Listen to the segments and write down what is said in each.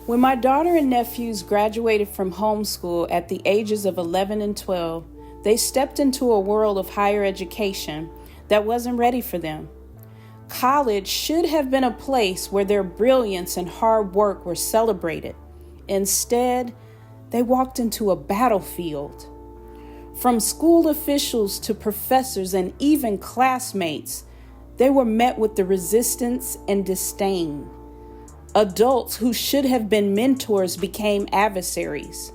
When my daughter and nephews graduated from homeschool at the ages of 11 and 12, they stepped into a world of higher education that wasn't ready for them. College should have been a place where their brilliance and hard work were celebrated. Instead, they walked into a battlefield. From school officials to professors and even classmates, they were met with the resistance and disdain. Adults who should have been mentors became adversaries.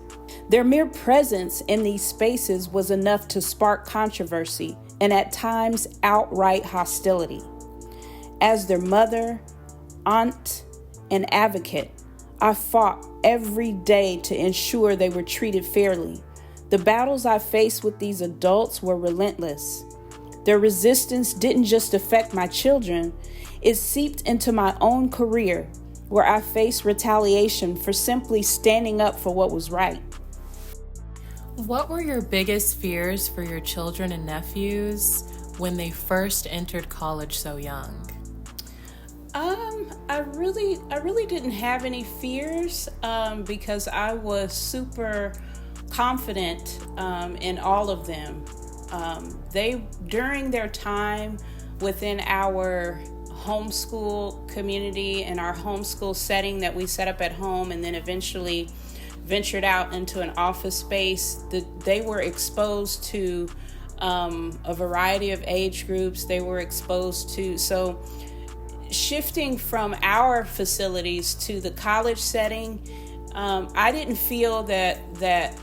Their mere presence in these spaces was enough to spark controversy and at times outright hostility. As their mother, aunt, and advocate, I fought every day to ensure they were treated fairly. The battles I faced with these adults were relentless. Their resistance didn't just affect my children, it seeped into my own career, where I faced retaliation for simply standing up for what was right. What were your biggest fears for your children and nephews when they first entered college so young? I really didn't have any fears because I was super confident in all of them. During their time within our homeschool community and our homeschool setting that we set up at home and then eventually ventured out into an office space, they were exposed to a variety of age groups. They were exposed to, so shifting from our facilities to the college setting, I didn't feel that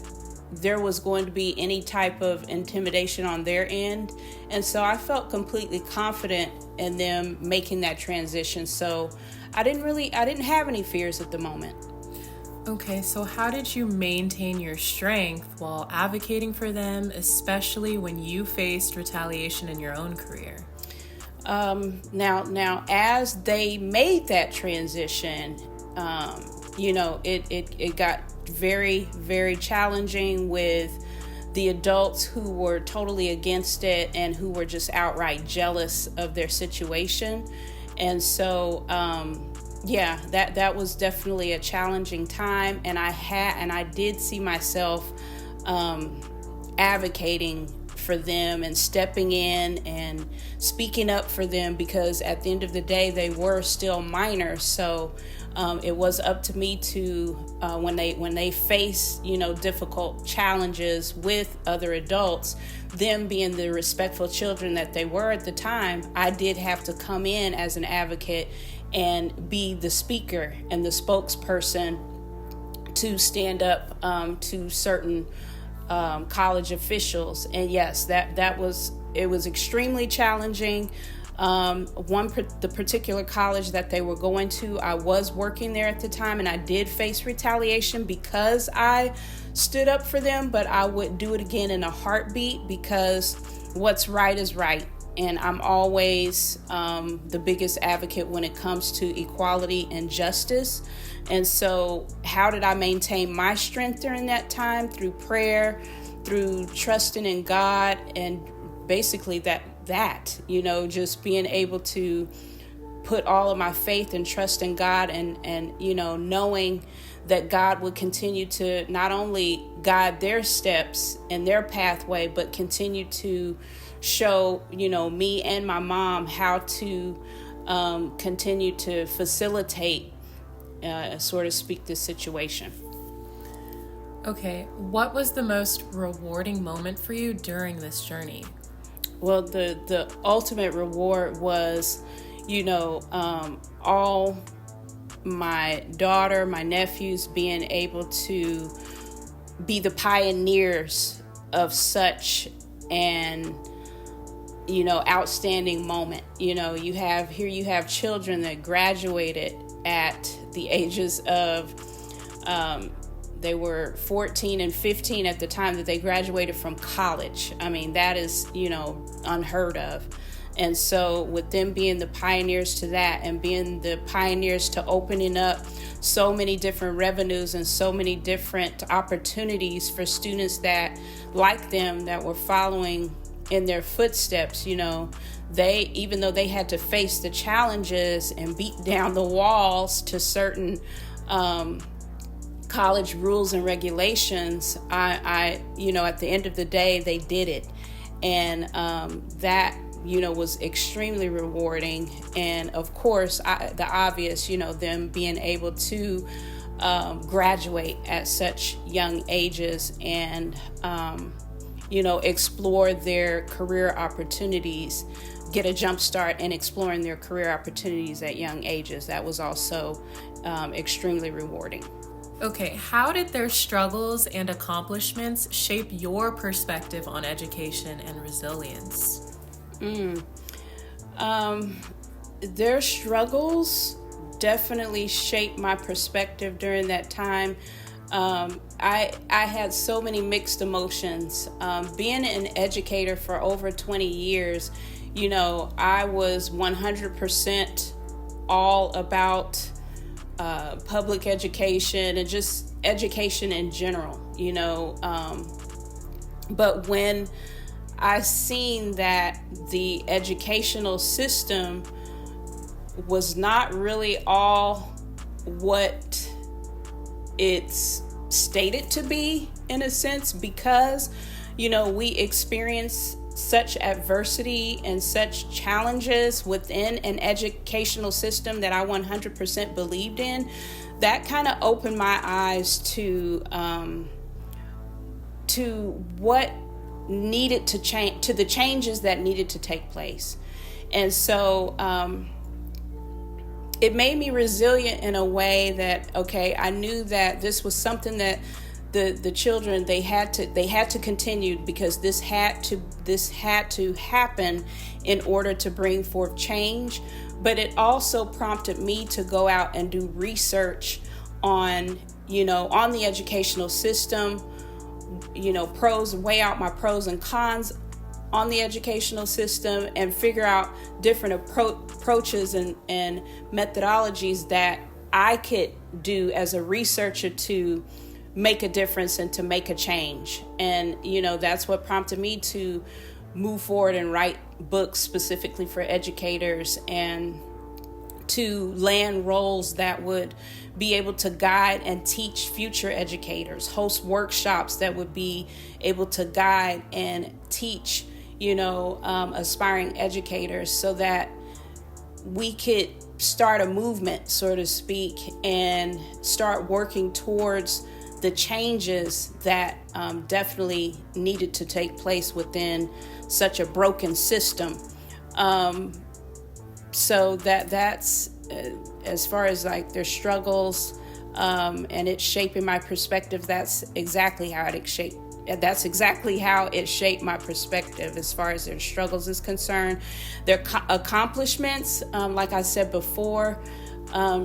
there was going to be any type of intimidation on their end. And so I felt completely confident in them making that transition. So I didn't have any fears at the moment. Okay, so how did you maintain your strength while advocating for them, especially when you faced retaliation in your own career? Now, as they made that transition, it got very, very challenging with the adults who were totally against it and who were just outright jealous of their situation. And so, that was definitely a challenging time. And I did see myself, advocating for them and stepping in and speaking up for them, because at the end of the day, they were still minors. So it was up to me to, when they face, difficult challenges with other adults, them being the respectful children that they were at the time, I did have to come in as an advocate and be the speaker and the spokesperson to stand up to certain college officials. And yes, it was extremely challenging. The particular college that they were going to, I was working there at the time, and I did face retaliation because I stood up for them, but I would do it again in a heartbeat, because what's right is right. And I'm always the biggest advocate when it comes to equality and justice. And so how did I maintain my strength during that time? Through prayer, through trusting in God, and basically just being able to put all of my faith and trust in God, and knowing that God would continue to not only guide their steps and their pathway, but continue to show, me and my mom how to continue to facilitate, so to speak, this situation. Okay, what was the most rewarding moment for you during this journey? Well, the ultimate reward was, all my daughter, my nephews being able to be the pioneers of such an, outstanding moment. You have children that graduated at the ages of, they were 14 and 15 at the time that they graduated from college. I mean, that is, unheard of. And so with them being the pioneers to that, and being the pioneers to opening up so many different revenues and so many different opportunities for students that, like them, that were following in their footsteps, they, even though they had to face the challenges and beat down the walls to certain college rules and regulations, I at the end of the day, they did it. And that, was extremely rewarding. And of course, the obvious, them being able to graduate at such young ages and, explore their career opportunities, get a jump start in exploring their career opportunities at young ages. That was also extremely rewarding. Okay, how did their struggles and accomplishments shape your perspective on education and resilience? Their struggles definitely shaped my perspective during that time. I had so many mixed emotions. Being an educator for over 20 years, I was 100% all about public education and just education in general, but when I seen that the educational system was not really all what it's stated to be, in a sense, because, we experience such adversity and such challenges within an educational system that I 100% believed in, that kind of opened my eyes to what needed to change, to the changes that needed to take place. And so it made me resilient in a way that, okay, I knew that this was something that the children, they had to continue, because this had to happen in order to bring forth change. But it also prompted me to go out and do research on the educational system, weigh out my pros and cons on the educational system, and figure out different approaches and methodologies that I could do as a researcher to make a difference and to make a change. And that's what prompted me to move forward and write books specifically for educators, and to land roles that would be able to guide and teach future educators, host workshops that would be able to guide and teach aspiring educators, so that we could start a movement, so to speak, and start working towards the changes that definitely needed to take place within such a broken system. So that's as far as like their struggles and it shaping my perspective, that's exactly how it shaped my perspective as far as their struggles is concerned. Their accomplishments, like I said before,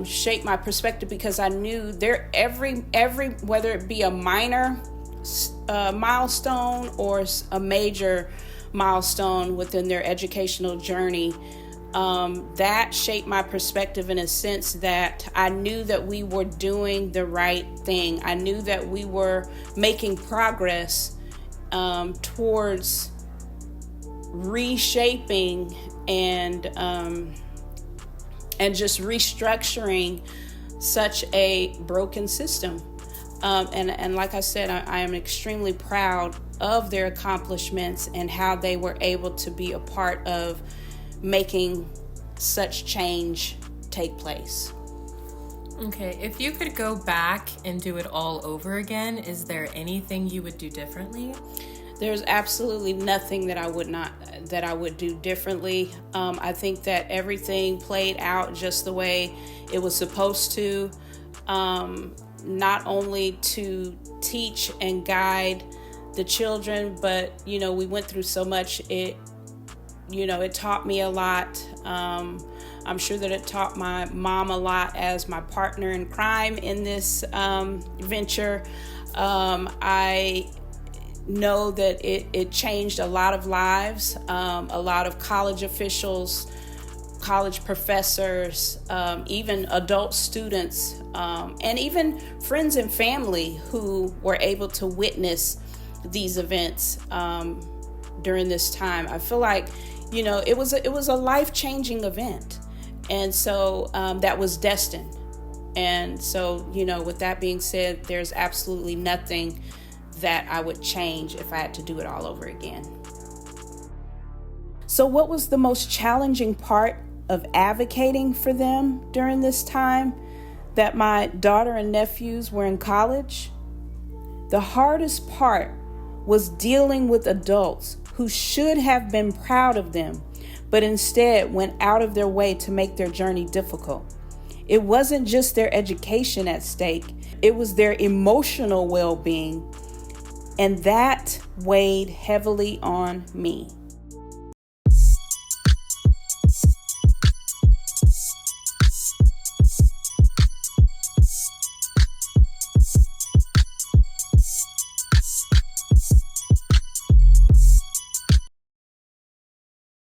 shaped my perspective, because I knew every whether it be a minor milestone or a major milestone within their educational journey, that shaped my perspective in a sense that I knew that we were doing the right thing. I knew that we were making progress towards reshaping and just restructuring such a broken system. And like I said, I am extremely proud of their accomplishments and how they were able to be a part of making such change take place. Okay, if you could go back and do it all over again, is there anything you would do differently? There's absolutely nothing that I would do differently. I think that everything played out just the way it was supposed to, not only to teach and guide the children, but we went through so much. It taught me a lot. I'm sure that it taught my mom a lot as my partner in crime in this venture. I know that it changed a lot of lives, a lot of college officials, college professors, even adult students, and even friends and family who were able to witness these events during this time. I feel like it was a life-changing event, and so that was destined. And so, with that being said, there's absolutely nothing that I would change if I had to do it all over again. So what was the most challenging part of advocating for them during this time that my daughter and nephews were in college? The hardest part was dealing with adults who should have been proud of them, but instead went out of their way to make their journey difficult. It wasn't just their education at stake, it was their emotional well-being, and that weighed heavily on me.